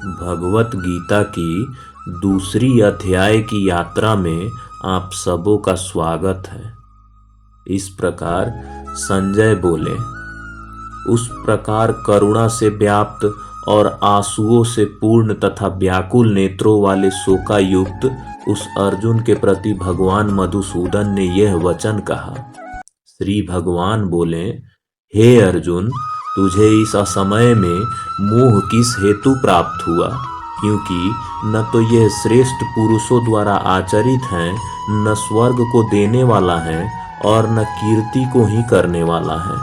भगवत गीता की दूसरी अध्याय की यात्रा में आप सबों का स्वागत है। इस प्रकार संजय बोले। उस प्रकार करुणा से व्याप्त और आंसुओं से पूर्ण तथा व्याकुल नेत्रों वाले शोकायुक्त उस अर्जुन के प्रति भगवान मधुसूदन ने यह वचन कहा। श्री भगवान बोले, हे अर्जुन, तुझे इस असमय में मोह किस हेतु प्राप्त हुआ? क्योंकि न तो यह श्रेष्ठ पुरुषों द्वारा आचरित है, न स्वर्ग को देने वाला है और न कीर्ति को ही करने वाला है।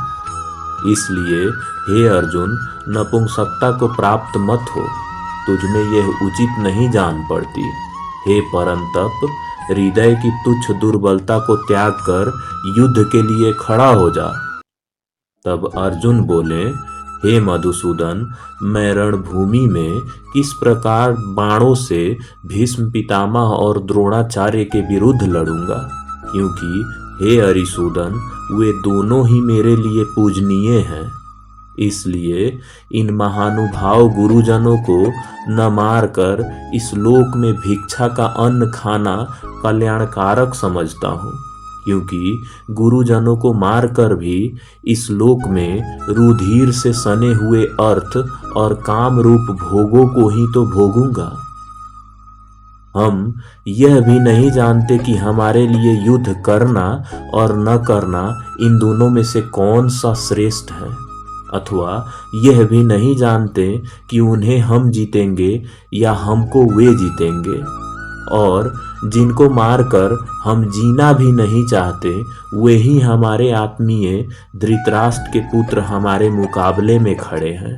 इसलिए हे अर्जुन, नपुंसकता को प्राप्त मत हो, तुझमें यह उचित नहीं जान पड़ती। हे परंतप, हृदय की तुच्छ दुर्बलता को त्याग कर युद्ध के लिए खड़ा हो जा। तब अर्जुन बोले, हे मधुसूदन, मैं रणभूमि में किस प्रकार बाणों से भीष्म पितामह और द्रोणाचार्य के विरुद्ध लड़ूंगा? क्योंकि हे अरिसूदन, वे दोनों ही मेरे लिए पूजनीय हैं। इसलिए इन महानुभाव गुरुजनों को न मारकर इस लोक में भिक्षा का अन्न खाना कल्याणकारक समझता हूँ। क्योंकि गुरुजनों को मारकर भी इस लोक में रुधिर से सने हुए अर्थ और काम रूप भोगों को ही तो भोगूंगा। हम यह भी नहीं जानते कि हमारे लिए युद्ध करना और न करना इन दोनों में से कौन सा श्रेष्ठ है, अथवा यह भी नहीं जानते कि उन्हें हम जीतेंगे या हमको वे जीतेंगे। और जिनको मारकर हम जीना भी नहीं चाहते, वे ही हमारे आत्मीय धृतराष्ट्र के पुत्र हमारे मुकाबले में खड़े हैं।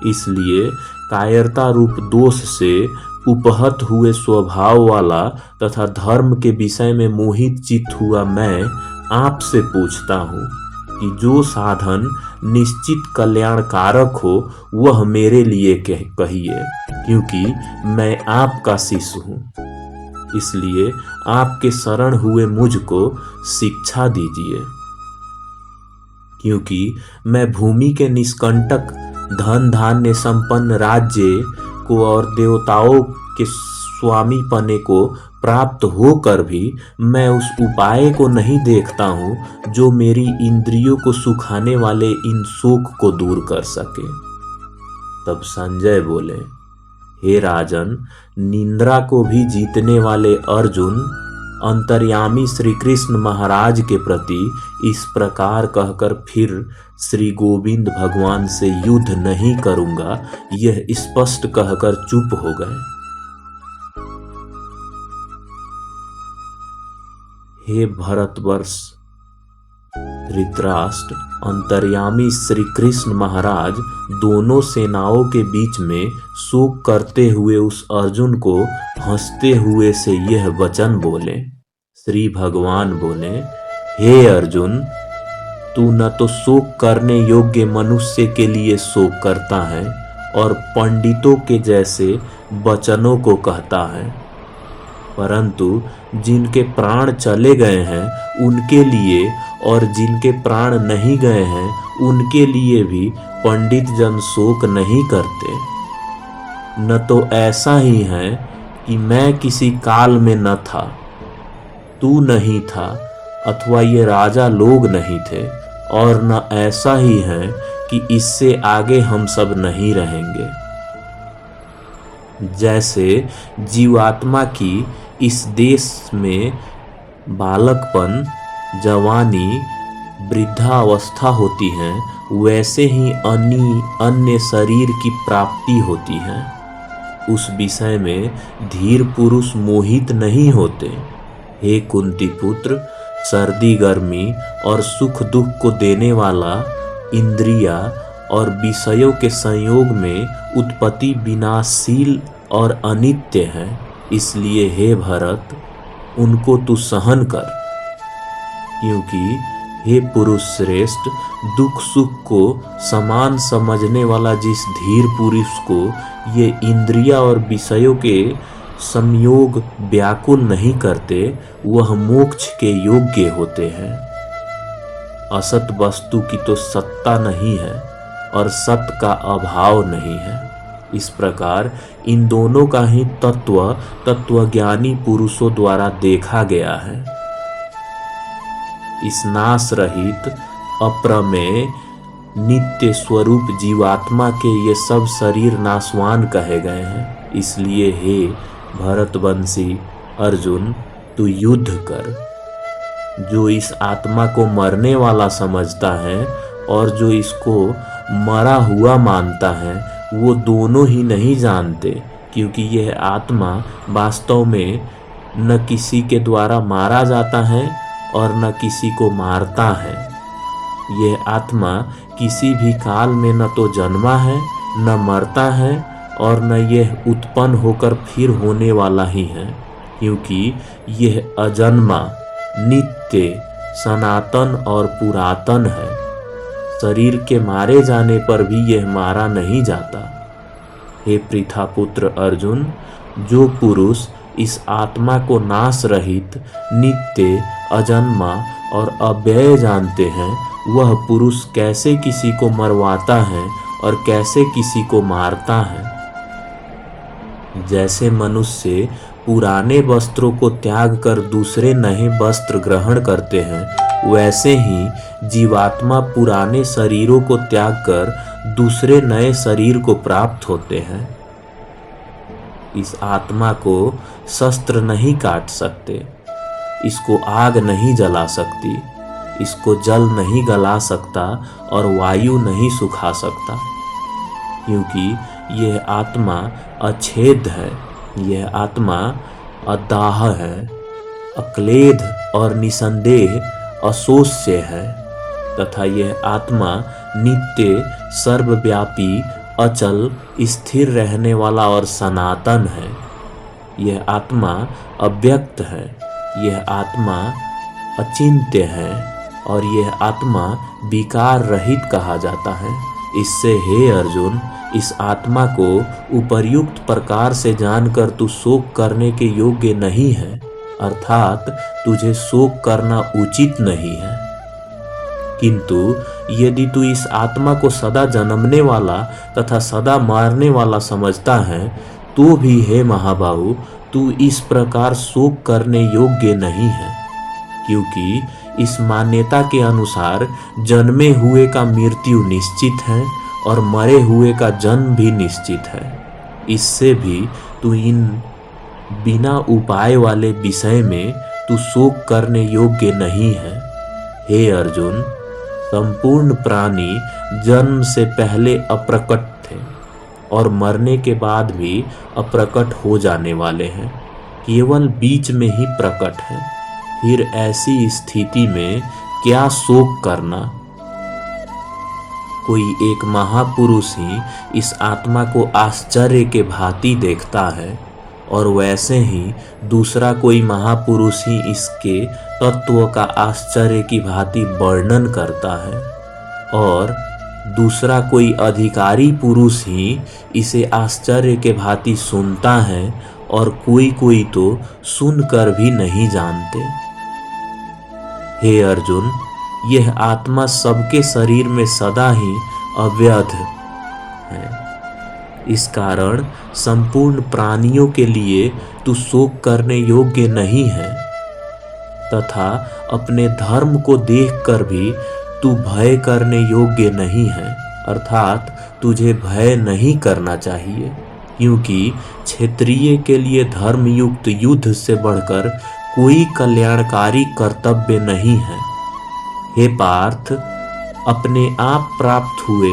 इसलिए कायरता रूप दोष से उपहत हुए स्वभाव वाला तथा धर्म के विषय में मोहित चित्त हुआ मैं आपसे पूछता हूँ कि जो साधन निश्चित कल्याणकारक हो वह मेरे लिए कहिए, क्योंकि मैं आपका शिष्य हूँ। इसलिए आपके शरण हुए मुझको शिक्षा दीजिए। क्योंकि मैं भूमि के निष्कंटक धन धान्य संपन्न राज्य को और देवताओं के स्वामी पने को प्राप्त होकर भी मैं उस उपाय को नहीं देखता हूँ जो मेरी इंद्रियों को सुखाने वाले इन शोक को दूर कर सके। तब संजय बोले, हे राजन, निंद्रा को भी जीतने वाले अर्जुन अंतर्यामी श्री कृष्ण महाराज के प्रति इस प्रकार कहकर फिर श्री गोविंद भगवान से युद्ध नहीं करूंगा यह स्पष्ट कहकर चुप हो गए। हे भरतवर्ष धृतराष्ट्र, अंतर्यामी श्री कृष्ण महाराज दोनों सेनाओं के बीच में शोक करते हुए उस अर्जुन को हंसते हुए से यह वचन बोले। श्री भगवान बोले, हे अर्जुन, तू न तो शोक करने योग्य मनुष्य के लिए शोक करता है और पंडितों के जैसे वचनों को कहता है, परंतु जिनके प्राण चले गए हैं उनके लिए और जिनके प्राण नहीं गए हैं उनके लिए भी पंडित जन शोक नहीं करते। न तो ऐसा ही है कि मैं किसी काल में न था, तू नहीं था, अथवा ये राजा लोग नहीं थे, और न ऐसा ही है कि इससे आगे हम सब नहीं रहेंगे। जैसे जीवात्मा की इस देश में बालकपन, जवानी, वृद्धावस्था होती है, वैसे ही अन्य शरीर की प्राप्ति होती है। उस विषय में धीर पुरुष मोहित नहीं होते। हे कुंती पुत्र, सर्दी गर्मी और सुख दुख को देने वाला इंद्रिया और विषयों के संयोग में उत्पत्ति विनाशील और अनित्य है। इसलिए हे भरत, उनको तू सहन कर। क्योंकि हे पुरुष श्रेष्ठ, दुख सुख को समान समझने वाला जिस धीर पुरुष को ये इंद्रिया और विषयों के संयोग व्याकुल नहीं करते, वह मोक्ष के योग्य होते हैं। असत वस्तु की तो सत्ता नहीं है और सत का अभाव नहीं है। इस प्रकार इन दोनों का ही तत्वज्ञानी पुरुषों द्वारा देखा गया है। इस नाश रहित अप्रमेय नित्य स्वरूप जीवात्मा के ये सब शरीर नाशवान कहे गए हैं। इसलिए हे भरतवंशी अर्जुन, तू युद्ध कर। जो इस आत्मा को मरने वाला समझता है और जो इसको मरा हुआ मानता है, वो दोनों ही नहीं जानते, क्योंकि यह आत्मा वास्तव में न किसी के द्वारा मारा जाता है और न किसी को मारता है। यह आत्मा किसी भी काल में न तो जन्मा है, न मरता है और न यह उत्पन्न होकर फिर होने वाला ही है, क्योंकि यह अजन्मा, नित्य, सनातन और पुरातन है। शरीर के मारे जाने पर भी यह मारा नहीं जाता। हे पृथापुत्र अर्जुन, जो पुरुष इस आत्मा को नाश रहित, नित्य, अजन्मा और अव्यय जानते हैं, वह पुरुष कैसे किसी को मरवाता है और कैसे किसी को मारता है। जैसे मनुष्य पुराने वस्त्रों को त्याग कर दूसरे नए वस्त्र ग्रहण करते हैं, वैसे ही जीवात्मा पुराने शरीरों को त्याग कर दूसरे नए शरीर को प्राप्त होते हैं। इस आत्मा को शस्त्र नहीं काट सकते, इसको आग नहीं जला सकती, इसको जल नहीं गला सकता और वायु नहीं सुखा सकता, क्योंकि यह आत्मा अछेद है। यह आत्मा अदाह है, अक्लेद और निसंदेह अशोष्य है, तथा यह आत्मा नित्य, सर्वव्यापी, अचल, स्थिर रहने वाला और सनातन है। यह आत्मा अव्यक्त है, यह आत्मा अचिंत्य है और यह आत्मा विकार रहित कहा जाता है। इससे हे अर्जुन, इस आत्मा को उपर्युक्त प्रकार से जानकर तू शोक करने के योग्य नहीं है, अर्थात तुझे शोक करना उचित नहीं है। किंतु यदि तू इस आत्मा को सदा जन्मने वाला तथा सदा मारने वाला समझता है, तो भी हे महाबाहु, तू इस प्रकार शोक करने योग्य नहीं है, क्योंकि इस मान्यता के अनुसार जन्मे हुए का मृत्यु निश्चित है और मरे हुए का जन्म भी निश्चित है। इससे भी तू इन बिना उपाय वाले विषय में तू शोक करने योग्य नहीं है। हे अर्जुन, संपूर्ण प्राणी जन्म से पहले अप्रकट थे और मरने के बाद भी अप्रकट हो जाने वाले हैं, केवल बीच में ही प्रकट है। फिर ऐसी स्थिति में क्या शोक करना। कोई एक महापुरुष ही इस आत्मा को आश्चर्य के भांति देखता है और वैसे ही दूसरा कोई महापुरुष ही इसके तत्व का आश्चर्य की भांति वर्णन करता है और दूसरा कोई अधिकारी पुरुष ही इसे आश्चर्य के भांति सुनता है और कोई कोई तो सुनकर भी नहीं जानते। हे अर्जुन, यह आत्मा सबके शरीर में सदा ही अवैध है। इस कारण संपूर्ण प्राणियों के लिए तू शोक करने योग्य नहीं है, तथा अपने धर्म को देखकर भी तू भय करने योग्य नहीं है, अर्थात तुझे भय नहीं करना चाहिए, क्योंकि क्षत्रिय के लिए धर्मयुक्त युद्ध से बढ़कर कोई कल्याणकारी कर्तव्य नहीं है। हे पार्थ, अपने आप प्राप्त हुए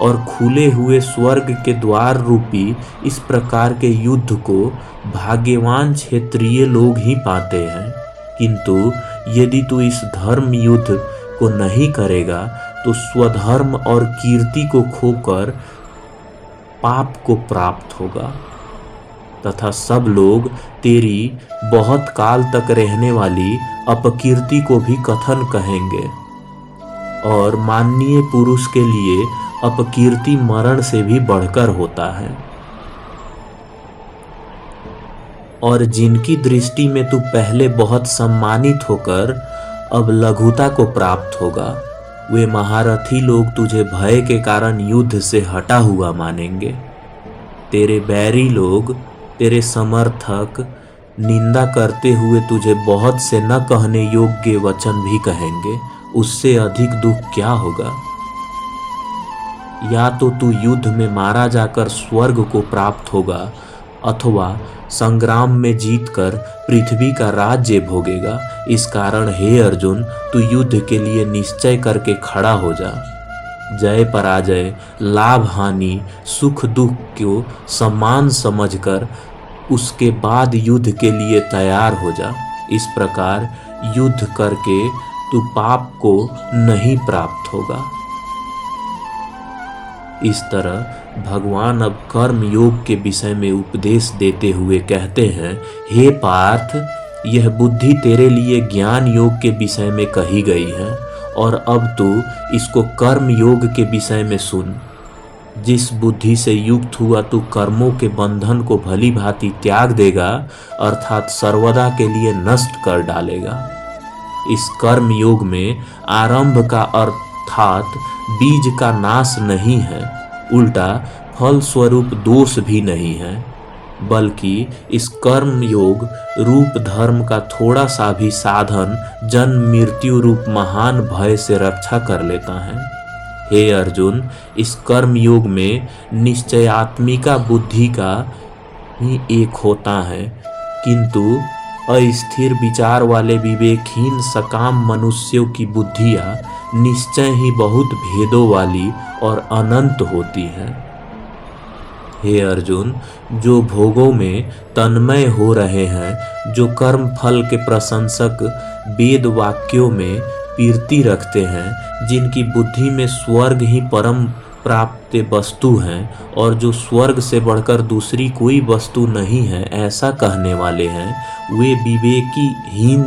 और खुले हुए स्वर्ग के द्वार रूपी इस प्रकार के युद्ध को भाग्यवान क्षत्रिय लोग ही पाते हैं, किंतु यदि तू इस धर्म युद्ध को नहीं करेगा तो स्वधर्म और कीर्ति को खोकर पाप को प्राप्त होगा, तथा सब लोग तेरी बहुत काल तक रहने वाली अपकीर्ति को भी कथन कहेंगे, और माननीय पुरुष के लिए अपकीर्ति मरण से भी बढ़कर होता है। और जिनकी दृष्टि में तू पहले बहुत सम्मानित होकर अब लघुता को प्राप्त होगा, वे महारथी लोग तुझे भय के कारण युद्ध से हटा हुआ मानेंगे। तेरे बैरी लोग, तेरे समर्थक निंदा करते हुए तुझे बहुत से न कहने योग्य वचन भी कहेंगे। उससे अधिक दुख क्या होगा? या तो तू युद्ध में मारा जाकर स्वर्ग को प्राप्त होगा, अथवा संग्राम में जीतकर पृथ्वी का राज्य भोगेगा। इस कारण हे अर्जुन, तू युद्ध के लिए निश्चय करके खड़ा हो जा। जय पराजय, लाभ हानि, सुख दुख को समान समझकर उसके बाद युद्ध के लिए तैयार हो जा। इस प्रकार युद्ध करके तू पाप को नहीं प्राप्त होगा। इस तरह भगवान अब कर्म योग के विषय में उपदेश देते हुए कहते हैं, हे पार्थ, यह बुद्धि तेरे लिए ज्ञान योग के विषय में कही गई है, और अब तू इसको कर्म योग के विषय में सुन। जिस बुद्धि से युक्त हुआ तू कर्मों के बंधन को भली भांति त्याग देगा, अर्थात सर्वदा के लिए नष्ट कर डालेगा। इस कर्म योग में आरंभ का अर्थात बीज का नाश नहीं है, उल्टा फल स्वरूप दोष भी नहीं है, बल्कि इस कर्म योग रूप धर्म का थोड़ा सा भी साधन जन्म मृत्यु रूप महान भय से रक्षा कर लेता है। हे अर्जुन, इस कर्म योग में निश्चयात्मिका बुद्धि का ही एक होता है, किंतु अस्थिर विचार वाले विवेकहीन सकाम मनुष्यों की बुद्धियां निश्चय ही बहुत भेदों वाली और अनंत होती है। हे अर्जुन, जो भोगों में तन्मय हो रहे हैं, जो कर्म फल के प्रशंसक वेद वाक्यों में प्रीति रखते हैं, जिनकी बुद्धि में स्वर्ग ही परम प्राप्त वस्तु है और जो स्वर्ग से बढ़कर दूसरी कोई वस्तु नहीं है, ऐसा कहने वाले हैं, वे विवेकी हीन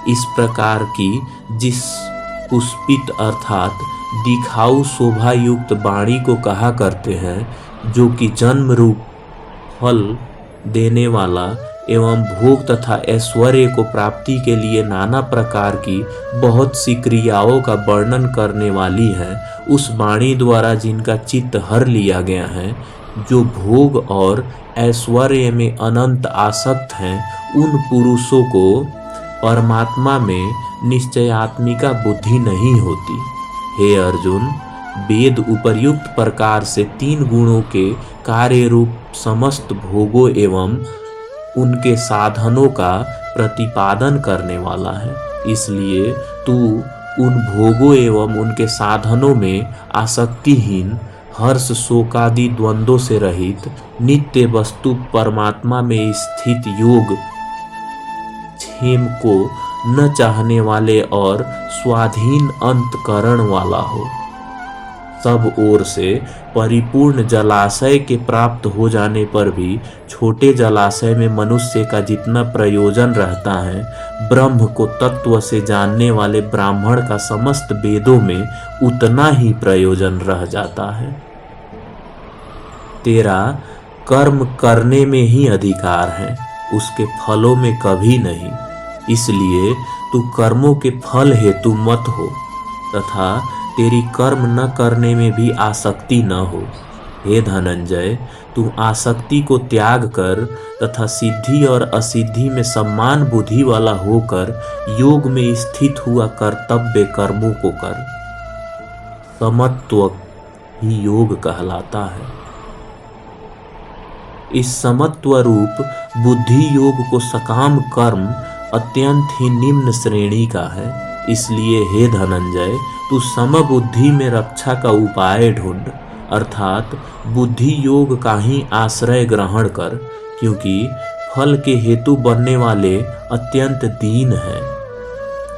इस प्रकार की जिस पुष्पित अर्थात दिखाऊ शोभा युक्त वाणी को कहा करते हैं, जो कि जन्म रूप फल देने वाला एवं भोग तथा ऐश्वर्य को प्राप्ति के लिए नाना प्रकार की बहुत सी क्रियाओं का वर्णन करने वाली है, उस वाणी द्वारा जिनका चित्त हर लिया गया है, जो भोग और ऐश्वर्य में अनंत आसक्त हैं, उन पुरुषों को परमात्मा में निश्चयात्मिका बुद्धि नहीं होती। हे अर्जुन, वेद उपर्युक्त प्रकार से तीन गुणों के कार्य रूप समस्त भोगों एवं उनके साधनों का प्रतिपादन करने वाला है। इसलिए तू उन भोगों एवं उनके साधनों में आसक्तिहीन, हर्ष शोकादि द्वंद्वों से रहित, नित्य वस्तु परमात्मा में स्थित योग क्षेम को न चाहने वाले और स्वाधीन अंतकरण वाला हो। सब ओर से परिपूर्ण जलाशय के प्राप्त हो जाने पर भी छोटे जलाशय में मनुष्य का जितना प्रयोजन रहता है, ब्रह्म को तत्व से जानने वाले ब्राह्मण का समस्त वेदों में उतना ही प्रयोजन रह जाता है। तेरा कर्म करने में ही अधिकार है, उसके फलों में कभी नहीं। इसलिए तू कर्मों के फल हेतु मत हो तथा तेरी कर्म न करने में भी आसक्ति न हो। हे धनंजय, तू आसक्ति को त्याग कर तथा सिद्धि और असिद्धि में समान बुद्धि वाला होकर योग में स्थित हुआ कर्तव्य कर्मों को कर। समत्व ही योग कहलाता है। इस समत्व रूप बुद्धि योग को सकाम कर्म अत्यंत ही निम्न श्रेणी का है। इसलिए हे धनंजय, तू समबुद्धि में रक्षा का उपाय ढूंढ, अर्थात बुद्धि योग का ही आश्रय ग्रहण कर, क्योंकि फल के हेतु बनने वाले अत्यंत दीन है।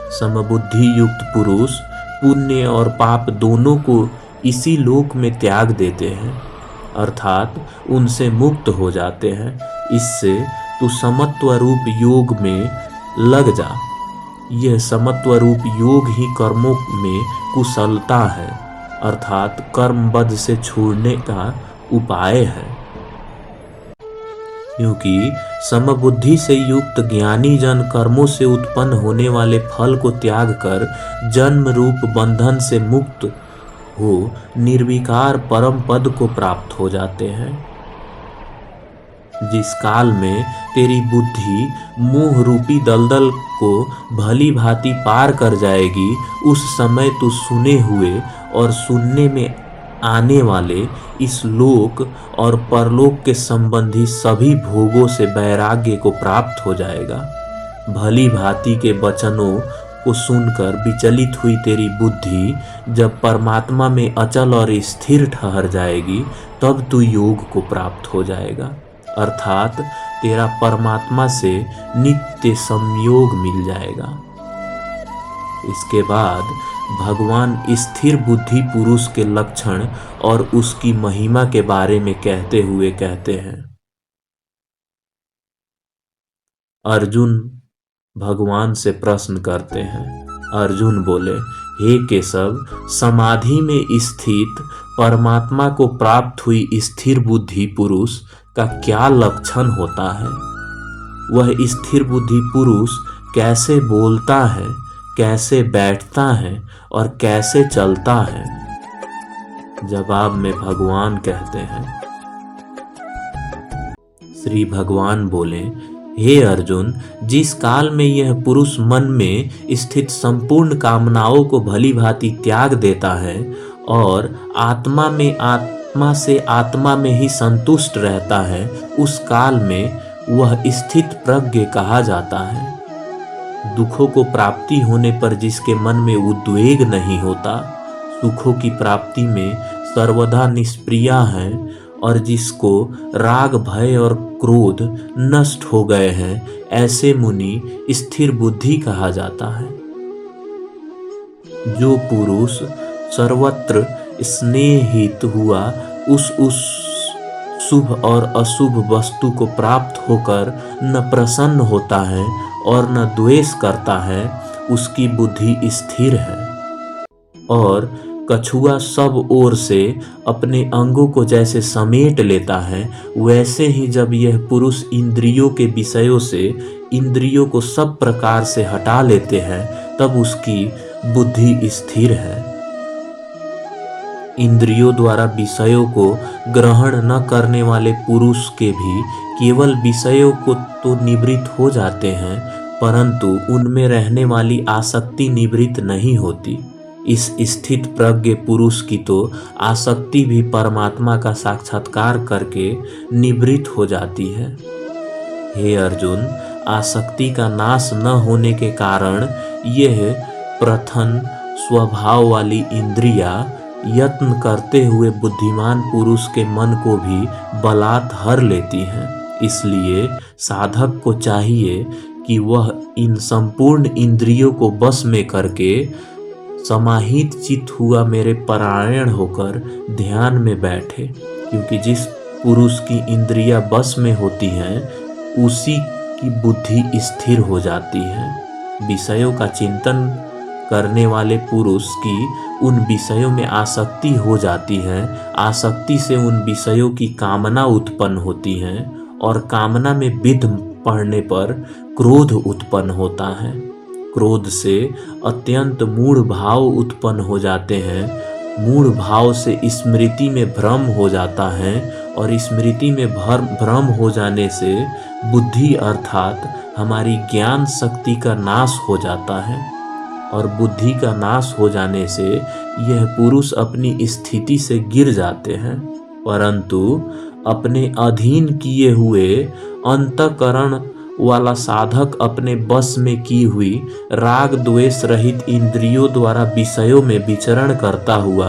समबुद्धि युक्त पुरुष पुण्य और पाप दोनों को इसी लोक में त्याग देते हैं, अर्थात उनसे मुक्त हो जाते हैं। इससे तू समत्व रूप योग में लग जा। यह समत्व रूप योग ही कर्मों में कुशलता है, अर्थात कर्मबद्ध से छोड़ने का उपाय है। क्योंकि समबुद्धि से युक्त ज्ञानी जन कर्मों से उत्पन्न होने वाले फल को त्याग कर जन्म रूप बंधन से मुक्त हो निर्विकार परम पद को प्राप्त हो जाते हैं। जिस काल में तेरी बुद्धि मोह रूपी दलदल को भली भांति पार कर जाएगी, उस समय तू सुने हुए और सुनने में आने वाले इस लोक और परलोक के संबंधी सभी भोगों से वैराग्य को प्राप्त हो जाएगा। भली भांति के वचनों को सुनकर विचलित हुई तेरी बुद्धि जब परमात्मा में अचल और स्थिर ठहर जाएगी, तब तू योग को प्राप्त हो जाएगा, अर्थात तेरा परमात्मा से नित्य संयोग मिल जाएगा। इसके बाद भगवान स्थिर बुद्धि पुरुष के लक्षण और उसकी महिमा के बारे में कहते हुए कहते हैं। अर्जुन भगवान से प्रश्न करते हैं। अर्जुन बोले, हे केशव, समाधि में स्थित परमात्मा को प्राप्त हुई स्थिर बुद्धि पुरुष का क्या लक्षण होता है? वह स्थिर बुद्धि पुरुष कैसे बोलता है, कैसे बैठता है और कैसे चलता है? जवाब में भगवान कहते हैं, श्री भगवान बोले, हे अर्जुन, जिस काल में यह पुरुष मन में स्थित संपूर्ण कामनाओं को भली भांति त्याग देता है और आत्मा से आत्मा में ही संतुष्ट रहता है, उस काल में वह स्थित प्रज्ञ कहा जाता है। दुखों को प्राप्ति होने पर जिसके मन में उद्वेग नहीं होता, सुखों की प्राप्ति में सर्वदा निष्प्रिया है और जिसको राग भय और क्रोध नष्ट हो गए हैं, ऐसे मुनि स्थिर बुद्धि कहा जाता है। जो पुरुष सर्वत्र स्नेहित हुआ उस शुभ और अशुभ वस्तु को प्राप्त होकर न प्रसन्न होता है और न द्वेष करता है, उसकी बुद्धि स्थिर है। और कछुआ सब ओर से अपने अंगों को जैसे समेट लेता है, वैसे ही जब यह पुरुष इंद्रियों के विषयों से इंद्रियों को सब प्रकार से हटा लेते हैं, तब उसकी बुद्धि स्थिर है। इंद्रियों द्वारा विषयों को ग्रहण न करने वाले पुरुष के भी केवल विषयों को तो निवृत्त हो जाते हैं, परंतु उनमें रहने वाली आसक्ति निवृत्त नहीं होती। इस स्थित प्रज्ञ पुरुष की तो आसक्ति भी परमात्मा का साक्षात्कार करके निवृत्त हो जाती है। हे अर्जुन, आसक्ति का नाश न होने के कारण यह प्रथम स्वभाव वाली इंद्रियां यत्न करते हुए बुद्धिमान पुरुष के मन को भी बलात् हर लेती हैं। इसलिए साधक को चाहिए कि वह इन संपूर्ण इंद्रियों को बस में करके समाहित चित्त हुआ मेरे परायण होकर ध्यान में बैठे, क्योंकि जिस पुरुष की इंद्रियां बस में होती हैं, उसी की बुद्धि स्थिर हो जाती है। विषयों का चिंतन करने वाले पुरुष की उन विषयों में आसक्ति हो जाती है। आसक्ति से उन विषयों की कामना उत्पन्न होती है और कामना में विघ्न पड़ने पर क्रोध उत्पन्न होता है। क्रोध से अत्यंत मूढ़ भाव उत्पन्न हो जाते हैं। मूढ़ भाव से स्मृति में भ्रम हो जाता है और स्मृति में भ्रम हो जाने से बुद्धि अर्थात हमारी ज्ञान शक्ति का नाश हो जाता है और बुद्धि का नाश हो जाने से यह पुरुष अपनी स्थिति से गिर जाते हैं, परंतु अपने अधीन किए हुए अंतःकरण वाला साधक अपने बस में की हुई राग द्वेष रहित इंद्रियों द्वारा विषयों में विचरण करता हुआ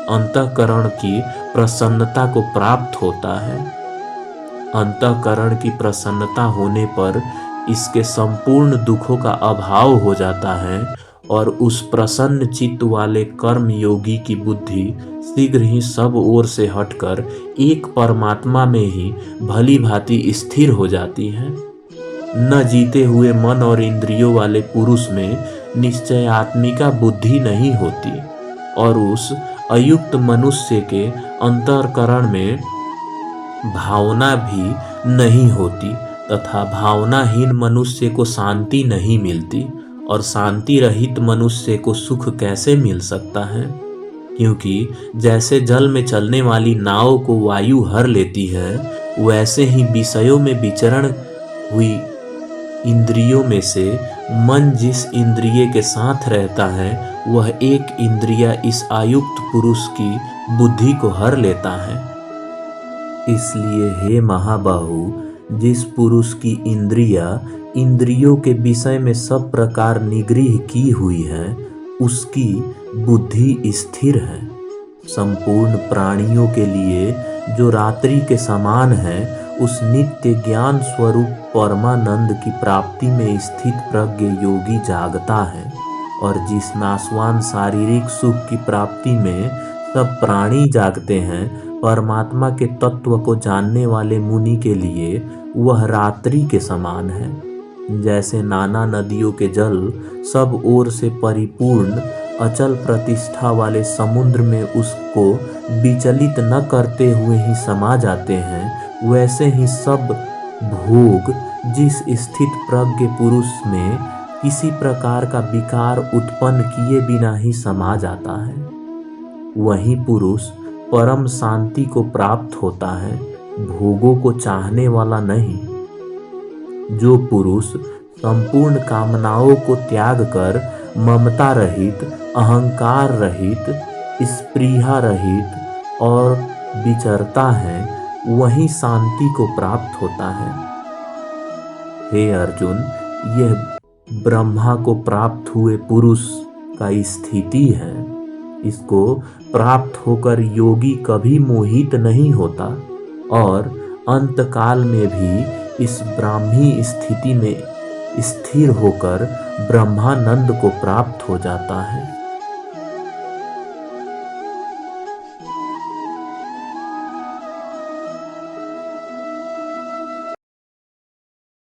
अंतःकरण की प्रसन्नता को प्राप्त होता है। अंतःकरण की प्रसन्नता होने पर इसके संपूर्ण दुखों का अभाव हो जाता है और उस प्रसन्न चित्त वाले कर्म योगी की बुद्धि शीघ्र ही सब ओर से हटकर एक परमात्मा में ही भली भांति स्थिर हो जाती है। न जीते हुए मन और इंद्रियों वाले पुरुष में निश्चयात्मिका बुद्धि नहीं होती और उस अयुक्त मनुष्य के अंतःकरण में भावना भी नहीं होती तथा भावनाहीन मनुष्य को शांति नहीं मिलती और शांति रहित मनुष्य को सुख कैसे मिल सकता है, क्योंकि जैसे जल में चलने वाली नाव को वायु हर लेती है, वैसे ही विषयों में विचरण हुई इंद्रियों में से मन जिस इंद्रिय के साथ रहता है वह एक इंद्रिय इस आयुक्त पुरुष की बुद्धि को हर लेता है। इसलिए हे महाबाहु, जिस पुरुष की इंद्रियों के विषय में सब प्रकार निगृह की हुई है उसकी बुद्धि स्थिर है। संपूर्ण प्राणियों के लिए जो रात्रि के समान है उस नित्य ज्ञान स्वरूप परमानंद की प्राप्ति में स्थित प्रज्ञ योगी जागता है। और जिस नाशवान शारीरिक सुख की प्राप्ति में सब प्राणी जागते हैं, परमात्मा के तत्व को जानने वाले मुनि के लिए वह रात्रि के समान है। जैसे नाना नदियों के जल सब ओर से परिपूर्ण अचल प्रतिष्ठा वाले समुद्र में उसको विचलित न करते हुए ही समा जाते हैं, वैसे ही सब भोग जिस स्थित प्रज्ञ पुरुष में किसी प्रकार का विकार उत्पन्न किए बिना ही समा जाता है, वही पुरुष परम शांति को प्राप्त होता है, भोगों को चाहने वाला नहीं। जो पुरुष संपूर्ण कामनाओं को त्याग कर ममता रहित, अहंकार रहित, स्पृहा रहित और विचरता है, वही शांति को प्राप्त होता है। हे अर्जुन, यह ब्रह्मा को प्राप्त हुए पुरुष का स्थिति है। इसको प्राप्त होकर योगी कभी मोहित नहीं होता और अंतकाल में भी इस ब्राह्मी स्थिति में स्थिर होकर ब्रह्मानंद को प्राप्त हो जाता है।